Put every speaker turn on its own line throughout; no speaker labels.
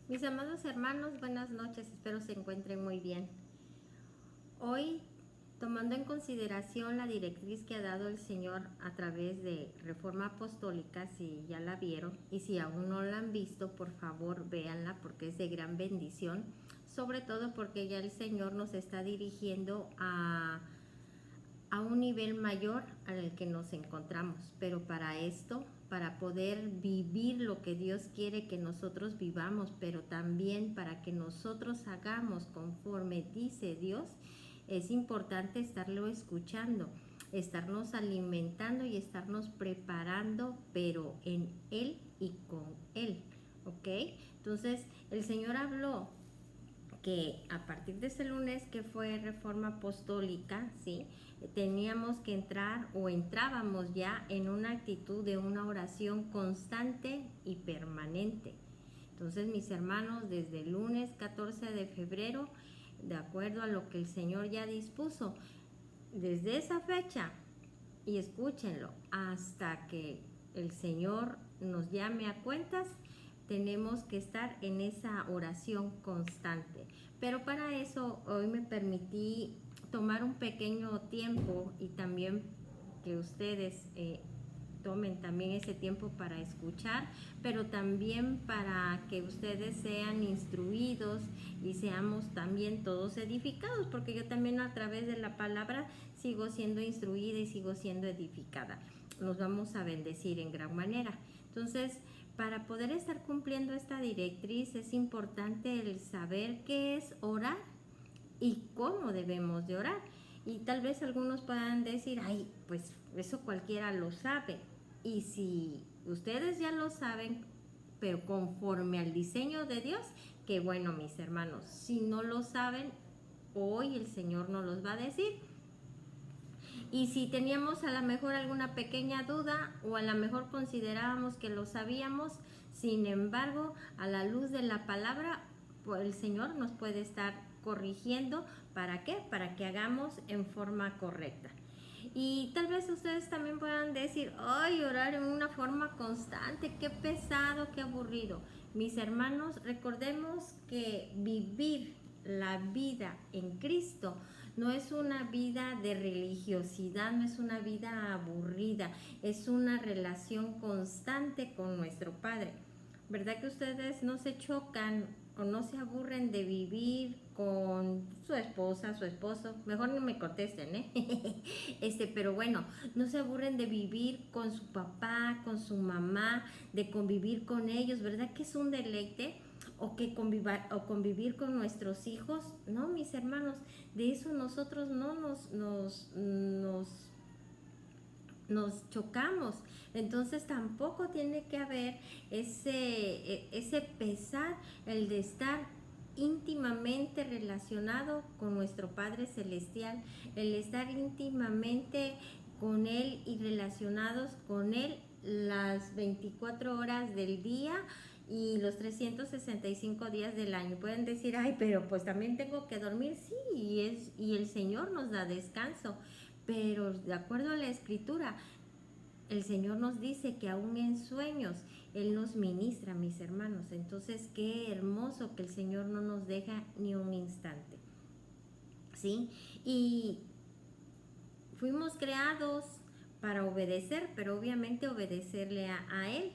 Mis amados hermanos, buenas noches, espero se encuentren muy bien. Hoy, tomando en consideración la directriz que ha dado el Señor a través de Reforma Apostólica, si ya la vieron y si aún no la han visto, por favor véanla porque es de gran bendición, sobre todo porque ya el Señor nos está dirigiendo a un nivel mayor al que nos encontramos, pero para esto, para poder vivir lo que Dios quiere que nosotros vivamos, pero también para que nosotros hagamos conforme dice Dios, es importante estarlo escuchando, estarnos alimentando y estarnos preparando, pero en Él y con Él, ¿ok? Entonces, el Señor habló que a partir de ese lunes que fue Reforma Apostólica, ¿sí? Teníamos que entrar o entrábamos ya en una actitud de una oración constante y permanente. Entonces, mis hermanos, desde el lunes 14 de febrero, de acuerdo a lo que el Señor ya dispuso, desde esa fecha, y escúchenlo, hasta que el Señor nos llame a cuentas, tenemos que estar en esa oración constante. Pero para eso hoy me permití tomar un pequeño tiempo y también que ustedes tomen también ese tiempo para escuchar, pero también para que ustedes sean instruidos y seamos también todos edificados, porque yo también a través de la palabra sigo siendo instruida y sigo siendo edificada. Nos vamos a bendecir en gran manera. Entonces, para poder estar cumpliendo esta directriz es importante el saber qué es orar y cómo debemos de orar. Y tal vez algunos puedan decir, ay, pues eso cualquiera lo sabe. Y si ustedes ya lo saben, pero conforme al diseño de Dios, que bueno, mis hermanos, si no lo saben, hoy el Señor nos los va a decir. Y si teníamos a lo mejor alguna pequeña duda o a lo mejor considerábamos que lo sabíamos, sin embargo, a la luz de la palabra, pues el Señor nos puede estar corrigiendo. ¿Para qué? Para que hagamos en forma correcta. Y tal vez ustedes también puedan decir, ay, orar en una forma constante, qué pesado, qué aburrido. Mis hermanos, recordemos que vivir la vida en Cristo no es una vida de religiosidad, no es una vida aburrida, es una relación constante con nuestro Padre. ¿Verdad que ustedes no se chocan o no se aburren de vivir con su esposa, su esposo? Mejor no me contesten, ¿eh? Pero bueno, no se aburren de vivir con su papá, con su mamá, de convivir con ellos, ¿verdad que es un deleite? O que convivir con nuestros hijos. No, mis hermanos, de eso nosotros no nos chocamos. Entonces tampoco tiene que haber ese pesar, el de estar íntimamente relacionado con nuestro Padre Celestial, el estar íntimamente con Él y relacionados con Él las 24 horas del día y los 365 días del año. Pueden decir, ay, pero pues también tengo que dormir. Sí, y el Señor nos da descanso, pero de acuerdo a la Escritura, el Señor nos dice que aún en sueños Él nos ministra, mis hermanos. Entonces, qué hermoso que el Señor no nos deja ni un instante, ¿sí? Y fuimos creados para obedecer, pero obviamente obedecerle a Él.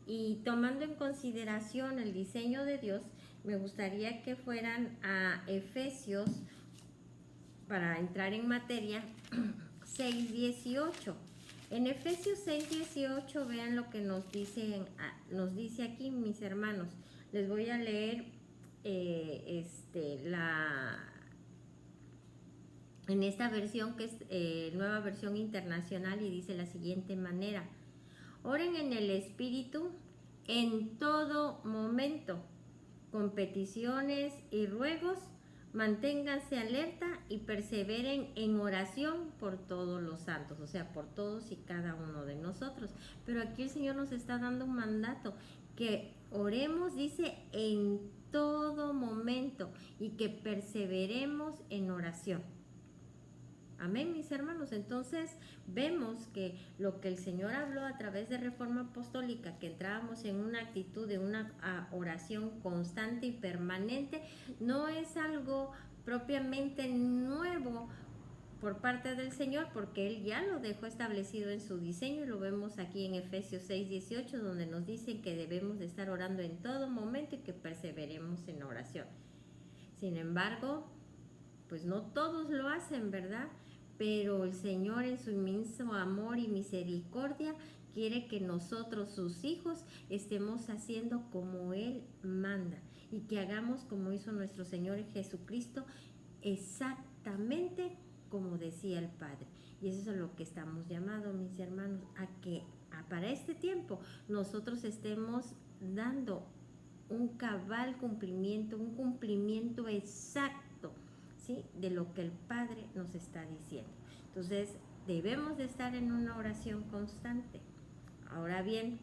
Y tomando en consideración el diseño de Dios, me gustaría que fueran a Efesios, para entrar en materia, 6:18. En Efesios 6:18 vean lo que nos dice aquí, mis hermanos. Les voy a leer en esta versión que es nueva versión internacional, y dice la siguiente manera: oren en el Espíritu en todo momento, con peticiones y ruegos, manténganse alerta y perseveren en oración por todos los santos, o sea, por todos y cada uno de nosotros. Pero aquí el Señor nos está dando un mandato, que oremos, dice, en todo momento, y que perseveremos en oración. Amén, mis hermanos. Entonces vemos que lo que el Señor habló a través de Reforma Apostólica, que entrábamos en una actitud de una oración constante y permanente, no es algo propiamente nuevo por parte del Señor, porque Él ya lo dejó establecido en su diseño, y lo vemos aquí en Efesios 6:18, donde nos dice que debemos de estar orando en todo momento y que perseveremos en oración. Sin embargo, pues no todos lo hacen, ¿verdad? Pero el Señor, en su inmenso amor y misericordia, quiere que nosotros, sus hijos, estemos haciendo como Él manda, y que hagamos como hizo nuestro Señor Jesucristo, exactamente como decía el Padre. Y eso es a lo que estamos llamados, mis hermanos, a que para este tiempo nosotros estemos dando un cabal cumplimiento, un cumplimiento exacto, ¿sí?, de lo que el Padre nos está diciendo. Entonces debemos de estar en una oración constante. Ahora bien,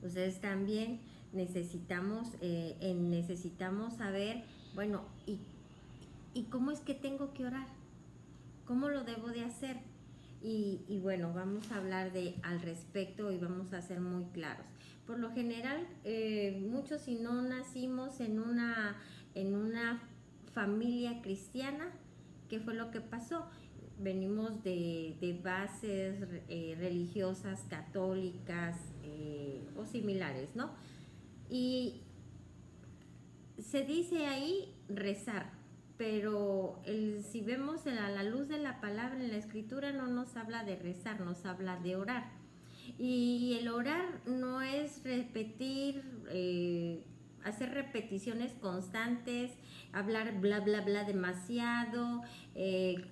ustedes también necesitamos saber, bueno, ¿y cómo es que tengo que orar? ¿Cómo lo debo de hacer? Y bueno, vamos a hablar al respecto, y vamos a ser muy claros. Por lo general, muchos, si no nacimos en una familia cristiana, ¿qué fue lo que pasó? Venimos de bases religiosas, católicas o similares, ¿no? Y se dice ahí rezar, pero si vemos a la luz de la palabra en la escritura, no nos habla de rezar, nos habla de orar. Y el orar no es repetir, hacer repeticiones constantes, hablar bla bla bla demasiado,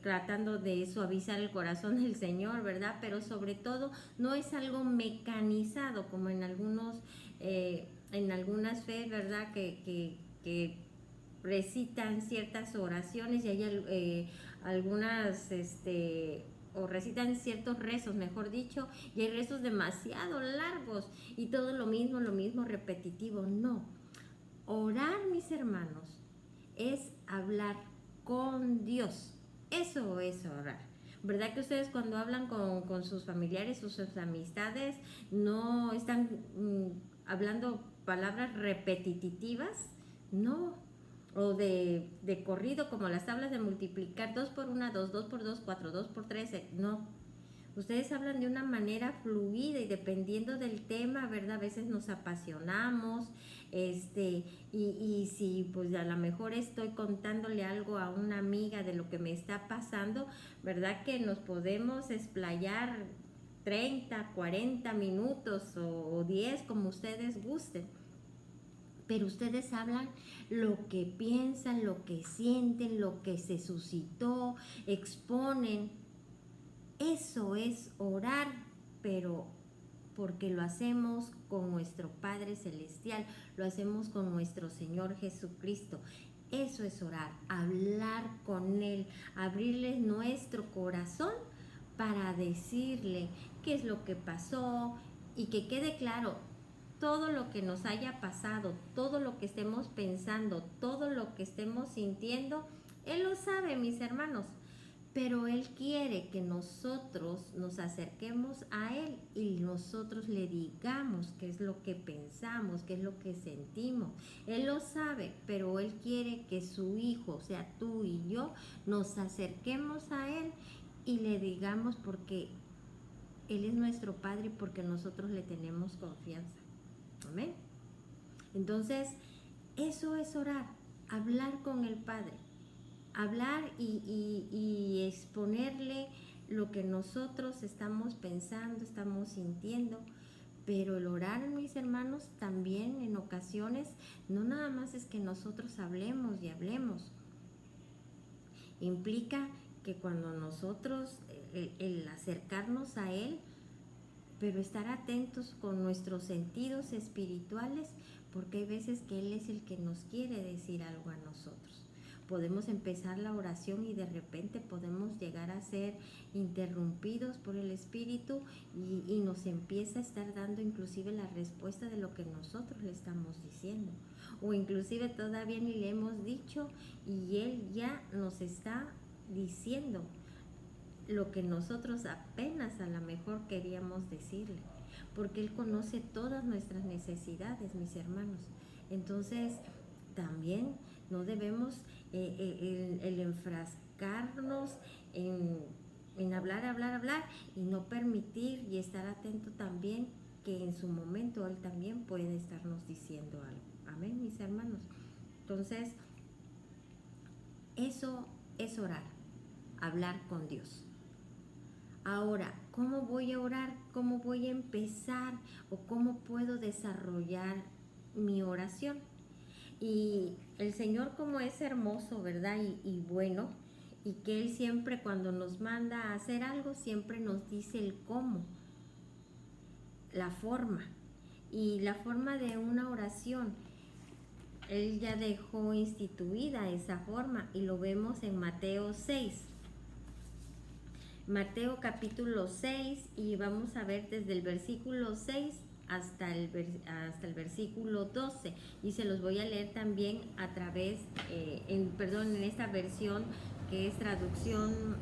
tratando de suavizar el corazón del Señor, ¿verdad? Pero sobre todo no es algo mecanizado como en algunas fe, ¿verdad? Que recitan ciertas oraciones, y hay algunas o recitan ciertos rezos, mejor dicho, y hay rezos demasiado largos y todo lo mismo repetitivo. No, orar, mis hermanos, es hablar con Dios. Eso es orar. ¿Verdad que ustedes, cuando hablan con sus familiares o sus amistades, no están hablando palabras repetitivas? No. O de corrido, como las tablas de multiplicar: 2 por 1, 2, 2 por 2, 4, 2 por 3, no. Ustedes hablan de una manera fluida, y dependiendo del tema, ¿verdad? A veces nos apasionamos, y si pues a lo mejor estoy contándole algo a una amiga de lo que me está pasando, ¿verdad? Que nos podemos explayar 30, 40 minutos o 10, como ustedes gusten. Pero ustedes hablan lo que piensan, lo que sienten, lo que se suscitó, exponen. Eso es orar, pero porque lo hacemos con nuestro Padre Celestial, lo hacemos con nuestro Señor Jesucristo. Eso es orar, hablar con Él, abrirle nuestro corazón para decirle qué es lo que pasó, y que quede claro todo lo que nos haya pasado, todo lo que estemos pensando, todo lo que estemos sintiendo. Él lo sabe, mis hermanos, pero Él quiere que nosotros nos acerquemos a Él y nosotros le digamos qué es lo que pensamos, qué es lo que sentimos. Él lo sabe, pero Él quiere que su hijo, o sea, tú y yo, nos acerquemos a Él y le digamos, porque Él es nuestro Padre, porque nosotros le tenemos confianza. Amén. Entonces, eso es orar, hablar con el Padre, hablar y exponerle lo que nosotros estamos pensando, estamos sintiendo. Pero el orar, mis hermanos, también en ocasiones no nada más es que nosotros hablemos y hablemos. Implica que cuando nosotros, el acercarnos a Él, pero estar atentos con nuestros sentidos espirituales, porque hay veces que Él es el que nos quiere decir algo a nosotros. Podemos empezar la oración y de repente podemos llegar a ser interrumpidos por el Espíritu, y nos empieza a estar dando inclusive la respuesta de lo que nosotros le estamos diciendo, o inclusive todavía ni le hemos dicho y Él ya nos está diciendo. lo que nosotros apenas a lo mejor queríamos decirle, porque Él conoce todas nuestras necesidades, mis hermanos. Entonces, también no debemos el enfrascarnos en hablar y no permitir y estar atento también que en su momento Él también puede estarnos diciendo algo. Amén, mis hermanos. Entonces, eso es orar, hablar con Dios. Ahora, ¿cómo voy a orar? ¿Cómo voy a empezar? ¿O cómo puedo desarrollar mi oración? Y el Señor, como es hermoso, ¿verdad? Y bueno, y que Él siempre cuando nos manda a hacer algo, siempre nos dice el cómo, la forma. Y la forma de una oración, Él ya dejó instituida esa forma y lo vemos en Mateo 6. Mateo capítulo 6 y vamos a ver desde el versículo 6 hasta el versículo 12 y se los voy a leer también a través, en esta versión que es traducción,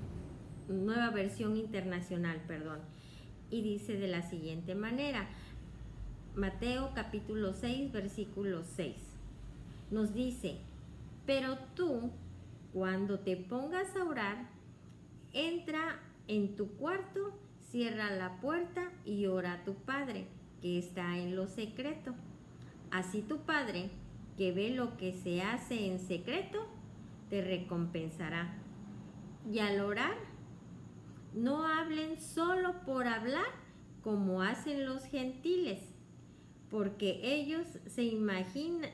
nueva versión internacional, y dice de la siguiente manera, Mateo capítulo 6 versículo 6, nos dice, pero tú cuando te pongas a orar, entra en tu cuarto, cierra la puerta y ora a tu Padre, que está en lo secreto. Así tu Padre, que ve lo que se hace en secreto, te recompensará. Y al orar, no hablen solo por hablar como hacen los gentiles, porque ellos se imaginan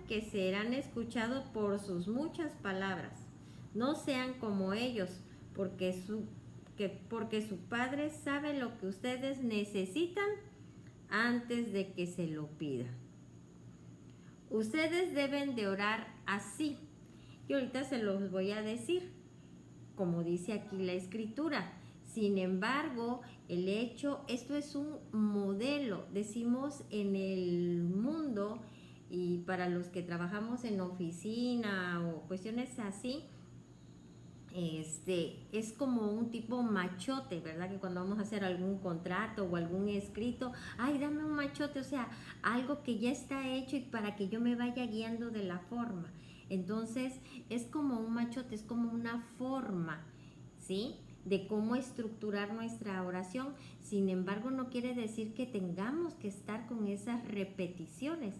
que serán escuchados por sus muchas palabras. No sean como ellos, porque su Padre sabe lo que ustedes necesitan antes de que se lo pidan. Ustedes deben de orar así. Y ahorita se los voy a decir, como dice aquí la escritura. Sin embargo, esto es un modelo, decimos en el mundo, y para los que trabajamos en oficina o cuestiones así, es como un tipo machote, ¿verdad? Que cuando vamos a hacer algún contrato o algún escrito, ay, dame un machote, o sea, algo que ya está hecho y para que yo me vaya guiando de la forma. Entonces, es como un machote, es como una forma, ¿sí? De cómo estructurar nuestra oración. Sin embargo, no quiere decir que tengamos que estar con esas repeticiones.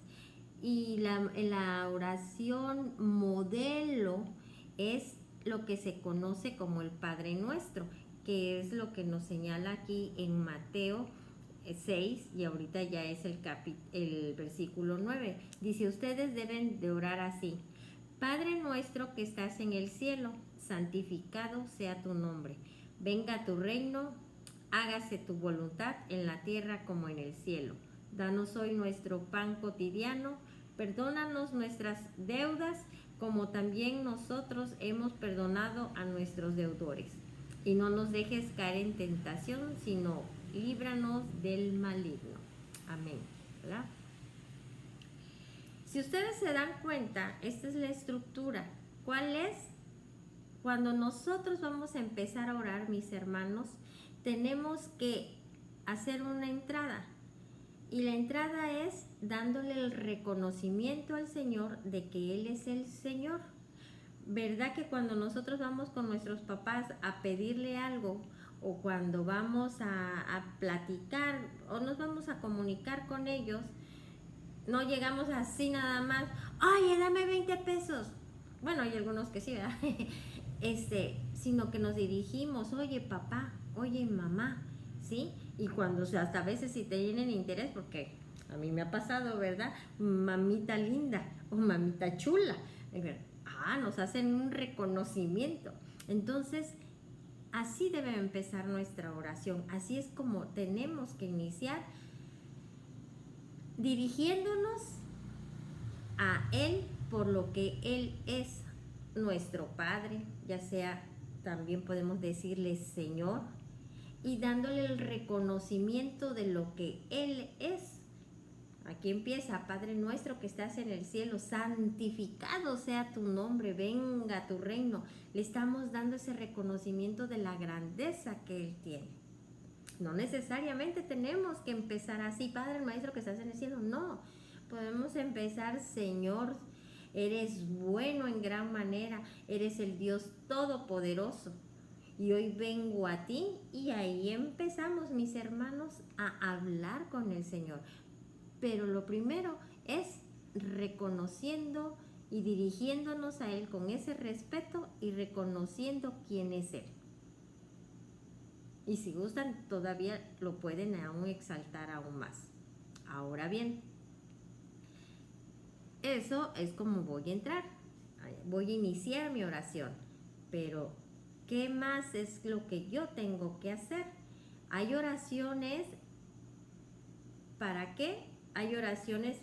Y la oración modelo es lo que se conoce como el Padre Nuestro, que es lo que nos señala aquí en Mateo 6 y ahorita ya es el versículo 9. Dice, ustedes deben de orar así. Padre nuestro que estás en el cielo, santificado sea tu nombre. Venga tu reino, hágase tu voluntad en la tierra como en el cielo. Danos hoy nuestro pan cotidiano, perdónanos nuestras deudas como también nosotros hemos perdonado a nuestros deudores. Y no nos dejes caer en tentación, sino líbranos del maligno. Amén. ¿Verdad? Si ustedes se dan cuenta, esta es la estructura. ¿Cuál es? Cuando nosotros vamos a empezar a orar, mis hermanos, tenemos que hacer una entrada. Y la entrada es dándole el reconocimiento al Señor de que Él es el Señor. ¿Verdad que cuando nosotros vamos con nuestros papás a pedirle algo o cuando vamos a platicar o nos vamos a comunicar con ellos, no llegamos así nada más, oye, dame 20 pesos? Bueno, hay algunos que sí, ¿verdad? Sino que nos dirigimos, oye papá, oye mamá, ¿sí? Y cuando, o sea, hasta a veces si te tienen interés, porque a mí me ha pasado, ¿verdad? Mamita linda o mamita chula. Nos hacen un reconocimiento. Entonces, así debe empezar nuestra oración. Así es como tenemos que iniciar, dirigiéndonos a Él por lo que Él es, nuestro Padre, ya sea, también podemos decirle Aquí empieza: Padre nuestro que estás en el cielo, santificado sea tu nombre, venga tu reino. Le estamos dando ese reconocimiento de la grandeza que Él tiene. No necesariamente tenemos que empezar así: Padre nuestro que estás en el cielo. No, podemos empezar: Señor, eres bueno en gran manera, eres el Dios todopoderoso. Y hoy vengo a ti, y ahí empezamos, mis hermanos, a hablar con el Señor. Pero lo primero es reconociendo y dirigiéndonos a Él con ese respeto y reconociendo quién es Él. Y si gustan, todavía lo pueden aún exaltar aún más. Ahora bien, eso es como voy a entrar. Voy a iniciar mi oración. Pero, ¿qué más es lo que yo tengo que hacer? Hay oraciones, ¿para qué? Hay oraciones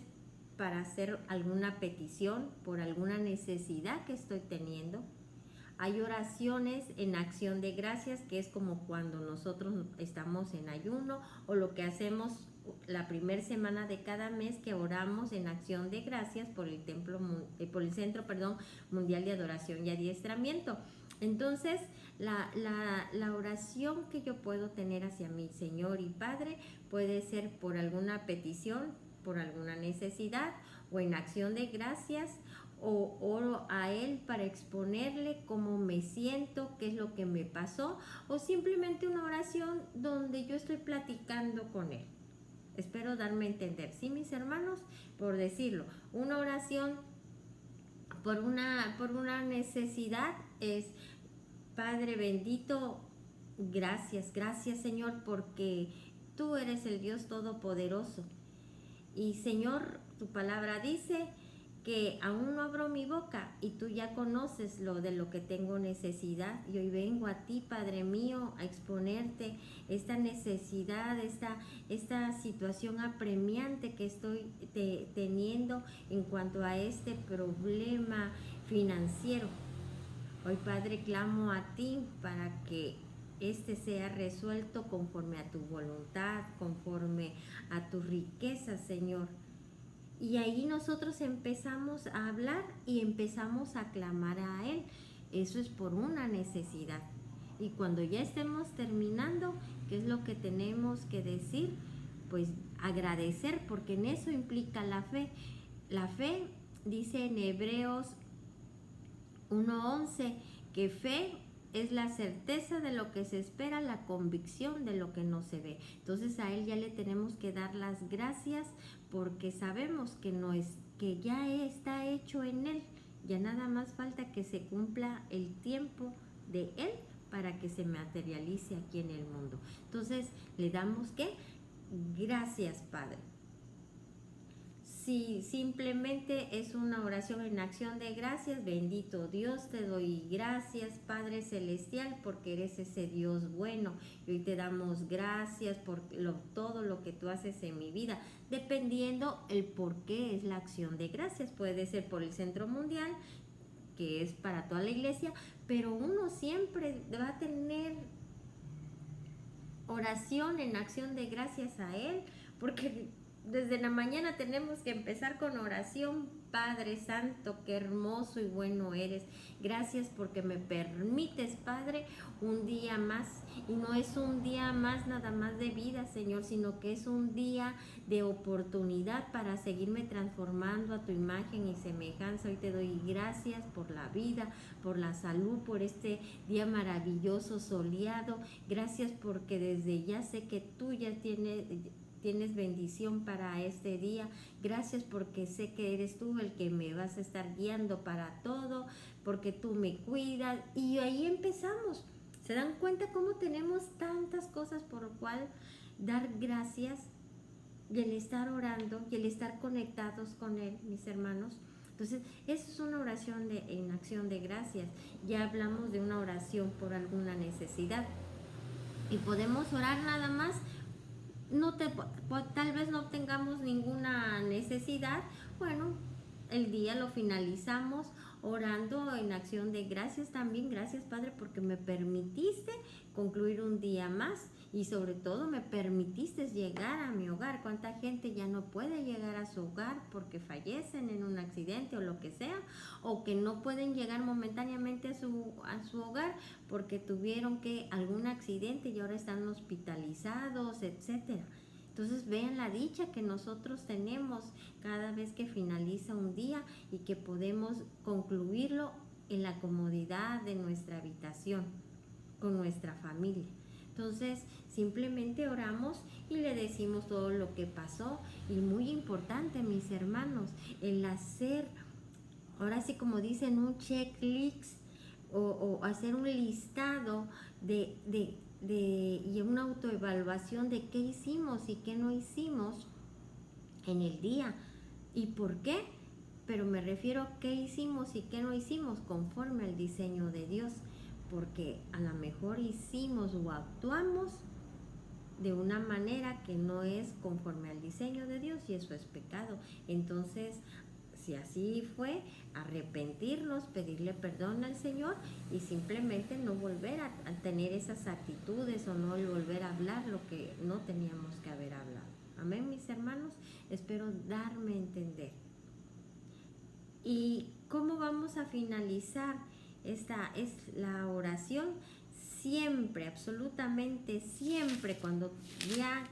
para hacer alguna petición por alguna necesidad que estoy teniendo. Hay oraciones en acción de gracias, que es como cuando nosotros estamos en ayuno, o lo que hacemos la primera semana de cada mes, que oramos en acción de gracias por el Centro Mundial de Adoración y Adiestramiento. Entonces, la oración que yo puedo tener hacia mi Señor y Padre puede ser por alguna petición, por alguna necesidad, o en acción de gracias, o oro a Él para exponerle cómo me siento, qué es lo que me pasó, o simplemente una oración donde yo estoy platicando con Él. Espero darme a entender, ¿sí, mis hermanos? Por decirlo, una oración por una necesidad es: Padre bendito, gracias Señor, porque tú eres el Dios todopoderoso. Y Señor, tu palabra dice que aún no abro mi boca y tú ya conoces de lo que tengo necesidad. Y hoy vengo a ti, Padre mío, a exponerte esta necesidad, esta situación apremiante que estoy teniendo en cuanto a este problema financiero. Hoy, Padre, clamo a ti para que este sea resuelto conforme a tu voluntad, conforme a tu riqueza, Señor. Y ahí nosotros empezamos a hablar y empezamos a clamar a Él. Eso es por una necesidad. Y cuando ya estemos terminando, ¿qué es lo que tenemos que decir? Pues agradecer, porque en eso implica la fe. La fe, dice en Hebreos 1:11, que fe es la certeza de lo que se espera, la convicción de lo que no se ve. Entonces a Él ya le tenemos que dar las gracias, porque sabemos que ya está hecho en Él. Ya nada más falta que se cumpla el tiempo de Él para que se materialice aquí en el mundo. Entonces le damos ¿qué? Gracias, Padre. Si simplemente es una oración en acción de gracias: bendito Dios, te doy gracias, Padre Celestial, porque eres ese Dios bueno. Y hoy te damos gracias por todo lo que tú haces en mi vida. Dependiendo el por qué es la acción de gracias. Puede ser por el Centro Mundial, que es para toda la iglesia, pero uno siempre va a tener oración en acción de gracias a Él, porque desde la mañana tenemos que empezar con oración. Padre Santo, qué hermoso y bueno eres. Gracias porque me permites, Padre, un día más. Y no es un día más nada más de vida, Señor, sino que es un día de oportunidad para seguirme transformando a tu imagen y semejanza. Hoy te doy gracias por la vida, por la salud, por este día maravilloso, soleado. Gracias porque desde ya sé que tú ya tienes bendición para este día. Gracias porque sé que eres tú el que me vas a estar guiando para todo, porque tú me cuidas. Y ahí empezamos. ¿Se dan cuenta cómo tenemos tantas cosas por lo cual dar gracias? Y el estar orando y el estar conectados con Él, mis hermanos. Entonces, eso es una oración en acción de gracias. Ya hablamos de una oración por alguna necesidad. Y podemos orar nada más. Tal vez no tengamos ninguna necesidad. Bueno, el día lo finalizamos orando en acción de gracias también. Gracias, Padre, porque me permitiste concluir un día más y sobre todo me permitiste llegar a mi hogar. ¿Cuánta gente ya no puede llegar a su hogar porque fallecen en un accidente o lo que sea? O que no pueden llegar momentáneamente a su hogar porque tuvieron algún accidente y ahora están hospitalizados, etcétera. Entonces vean la dicha que nosotros tenemos cada vez que finaliza un día y que podemos concluirlo en la comodidad de nuestra habitación, con nuestra familia. Entonces simplemente oramos y le decimos todo lo que pasó. Y muy importante, mis hermanos, el hacer, ahora sí como dicen, un checklist o hacer un listado y una autoevaluación de qué hicimos y qué no hicimos en el día y por qué, pero me refiero a qué hicimos y qué no hicimos conforme al diseño de Dios, porque a lo mejor hicimos o actuamos de una manera que no es conforme al diseño de Dios y eso es pecado. Entonces, si así fue, arrepentirnos, pedirle perdón al Señor y simplemente no volver a tener esas actitudes o no volver a hablar lo que no teníamos que haber hablado. Amén, mis hermanos. Espero darme a entender. ¿Y cómo vamos a finalizar? Esta es la oración. Siempre, absolutamente siempre, cuando ya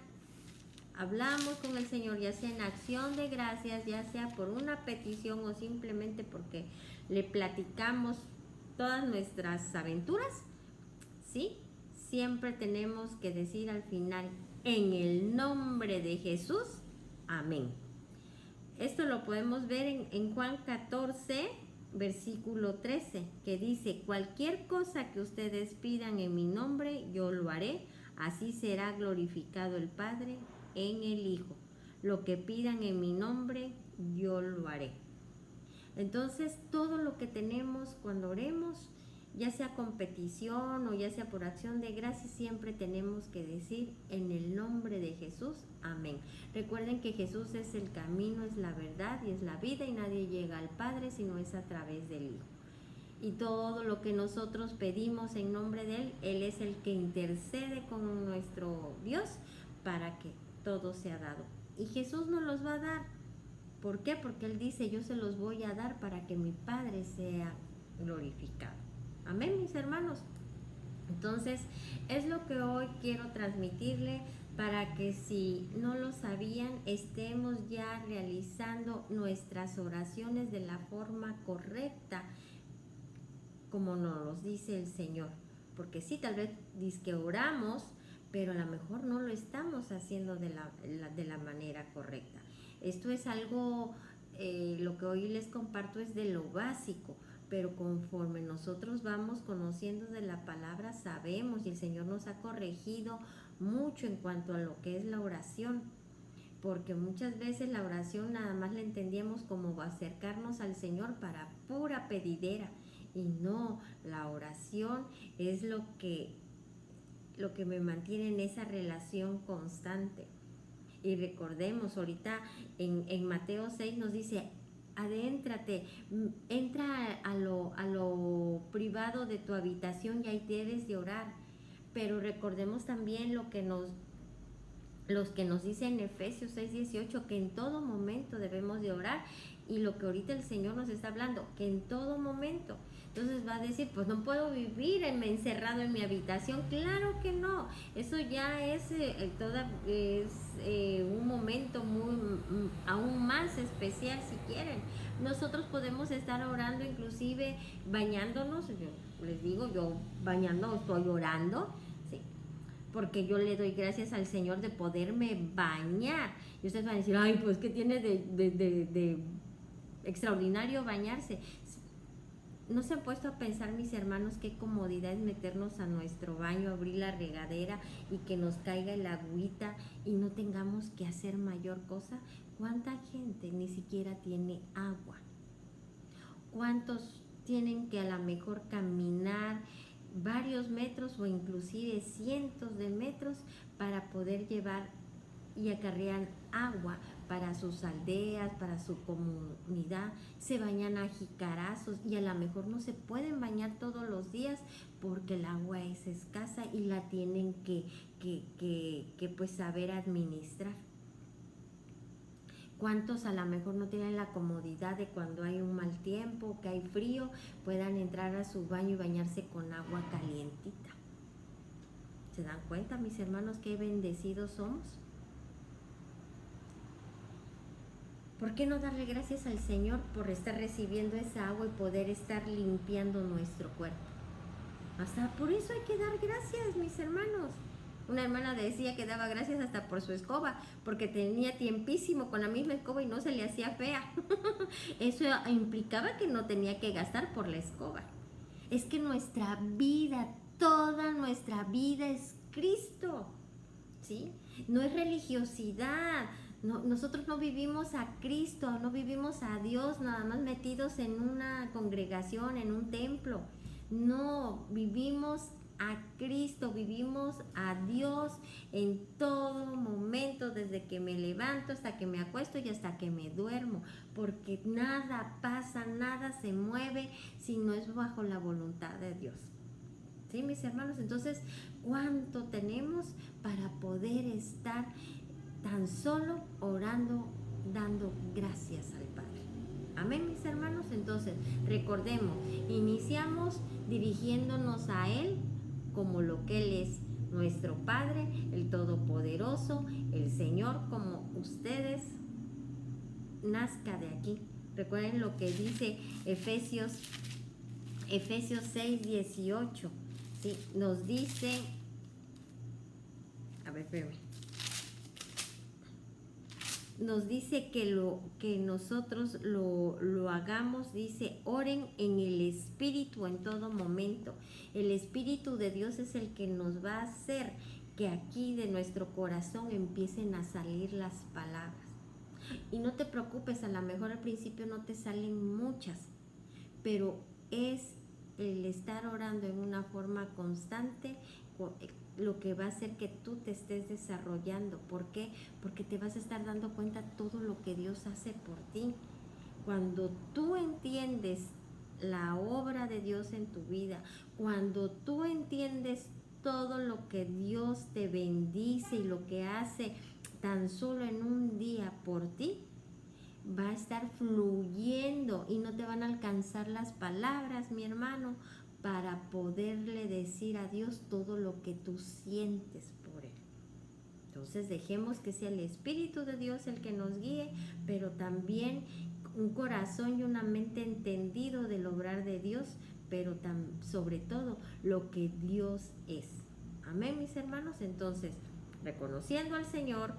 hablamos con el Señor, ya sea en acción de gracias, ya sea por una petición o simplemente porque le platicamos todas nuestras aventuras, ¿sí? Siempre tenemos que decir al final, en el nombre de Jesús, amén. Esto lo podemos ver en Juan 14, versículo 13, que dice, cualquier cosa que ustedes pidan en mi nombre, yo lo haré, así será glorificado el Padre en el Hijo. Lo que pidan en mi nombre, yo lo haré. Entonces, todo lo que tenemos cuando oremos, ya sea con petición o ya sea por acción de gracias, siempre tenemos que decir en el nombre de Jesús, amén. Recuerden que Jesús es el camino, es la verdad y es la vida y nadie llega al Padre si no es a través del Hijo. Y todo lo que nosotros pedimos en nombre de Él es el que intercede con nuestro Dios para que todo sea dado. Y Jesús nos los va a dar. ¿Por qué? Porque Él dice, yo se los voy a dar para que mi Padre sea glorificado. Amén, mis hermanos. Entonces, es lo que hoy quiero transmitirle para que si no lo sabían, estemos ya realizando nuestras oraciones de la forma correcta, como nos los dice el Señor. Porque sí, tal vez dice que oramos, pero a lo mejor no lo estamos haciendo de la manera correcta. Esto es algo, lo que hoy les comparto es de lo básico, pero conforme nosotros vamos conociendo de la palabra, sabemos y el Señor nos ha corregido mucho en cuanto a lo que es la oración, porque muchas veces la oración nada más la entendíamos como acercarnos al Señor para pura pedidera, y no, la oración es lo que me mantiene en esa relación constante. Y recordemos, ahorita en Mateo 6 nos dice, adéntrate, entra a lo privado de tu habitación y ahí debes de orar. Pero recordemos también los que nos dice en Efesios 6:18, que en todo momento debemos de orar, y lo que ahorita el Señor nos está hablando, que en todo momento. Entonces va a decir, pues no puedo vivir encerrado en mi habitación. Claro que no, eso ya es, un momento aún más especial si quieren. Nosotros podemos estar orando, inclusive bañándonos. Yo les digo, yo bañando estoy orando, sí, porque yo le doy gracias al Señor de poderme bañar. Y ustedes van a decir, ay, pues ¿qué tiene de extraordinario bañarse? ¿No se han puesto a pensar, mis hermanos, qué comodidad es meternos a nuestro baño, abrir la regadera y que nos caiga el agüita y no tengamos que hacer mayor cosa? ¿Cuánta gente ni siquiera tiene agua? ¿Cuántos tienen que a lo mejor caminar varios metros o inclusive cientos de metros para poder llevar y acarrear agua para sus aldeas, para su comunidad, se bañan a jicarazos y a lo mejor no se pueden bañar todos los días porque el agua es escasa y la tienen que pues saber administrar. ¿Cuántos a lo mejor no tienen la comodidad de cuando hay un mal tiempo, que hay frío, puedan entrar a su baño y bañarse con agua calientita? ¿Se dan cuenta, mis hermanos, qué bendecidos somos? ¿Por qué no darle gracias al Señor por estar recibiendo esa agua y poder estar limpiando nuestro cuerpo? Hasta por eso hay que dar gracias, mis hermanos. Una hermana decía que daba gracias hasta por su escoba, porque tenía tiempísimo con la misma escoba y no se le hacía fea. Eso implicaba que no tenía que gastar por la escoba. Es que nuestra vida, toda nuestra vida es Cristo, ¿sí? No es religiosidad. No, nosotros no vivimos a Cristo, no vivimos a Dios nada más metidos en una congregación, en un templo. No, vivimos a Cristo, vivimos a Dios en todo momento, desde que me levanto hasta que me acuesto y hasta que me duermo, porque nada pasa, nada se mueve si no es bajo la voluntad de Dios. ¿Sí, mis hermanos? Entonces, ¿cuánto tenemos para poder estar tan solo orando, dando gracias al Padre? Amén, mis hermanos. Entonces, recordemos, iniciamos dirigiéndonos a Él como lo que Él es, nuestro Padre, el Todopoderoso, el Señor, como ustedes nazca de aquí. Recuerden lo que dice Efesios 6:18, ¿sí? Nos dice, a ver, espérame. Nos dice que nosotros lo hagamos, dice, oren en el Espíritu en todo momento. El Espíritu de Dios es el que nos va a hacer que aquí de nuestro corazón empiecen a salir las palabras. Y no te preocupes, a lo mejor al principio no te salen muchas, pero es el estar orando en una forma constante lo que va a hacer que tú te estés desarrollando. ¿Por qué? Porque te vas a estar dando cuenta todo lo que Dios hace por ti. Cuando tú entiendes la obra de Dios en tu vida, cuando tú entiendes todo lo que Dios te bendice y lo que hace tan solo en un día por ti, va a estar fluyendo y no te van a alcanzar las palabras, mi hermano, para poderle decir a Dios todo lo que tú sientes por Él. Entonces dejemos que sea el Espíritu de Dios el que nos guíe, pero también un corazón y una mente entendido del obrar de Dios, pero sobre todo lo que Dios es. Amén, mis hermanos. Entonces, reconociendo al Señor,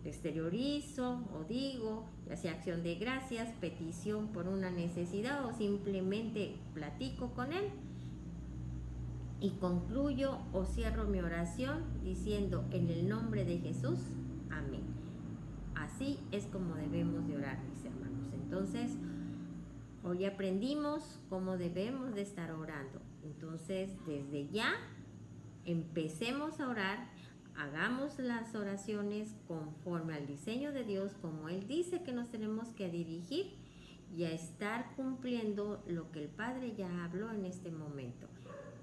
exteriorizo o digo, ya sea acción de gracias, petición por una necesidad o simplemente platico con Él y concluyo o cierro mi oración diciendo en el nombre de Jesús, amén. Así es como debemos de orar, mis hermanos. Entonces, hoy aprendimos cómo debemos de estar orando. Entonces, desde ya, empecemos a orar. Hagamos las oraciones conforme al diseño de Dios, como Él dice que nos tenemos que dirigir y a estar cumpliendo lo que el Padre ya habló en este momento.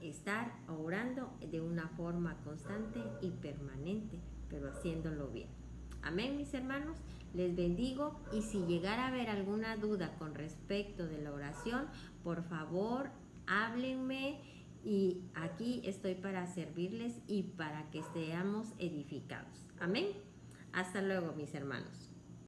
Estar orando de una forma constante y permanente, pero haciéndolo bien. Amén, mis hermanos. Les bendigo y si llegara a haber alguna duda con respecto de la oración, por favor, háblenme. Y aquí estoy para servirles y para que seamos edificados. Amén. Hasta luego, mis hermanos.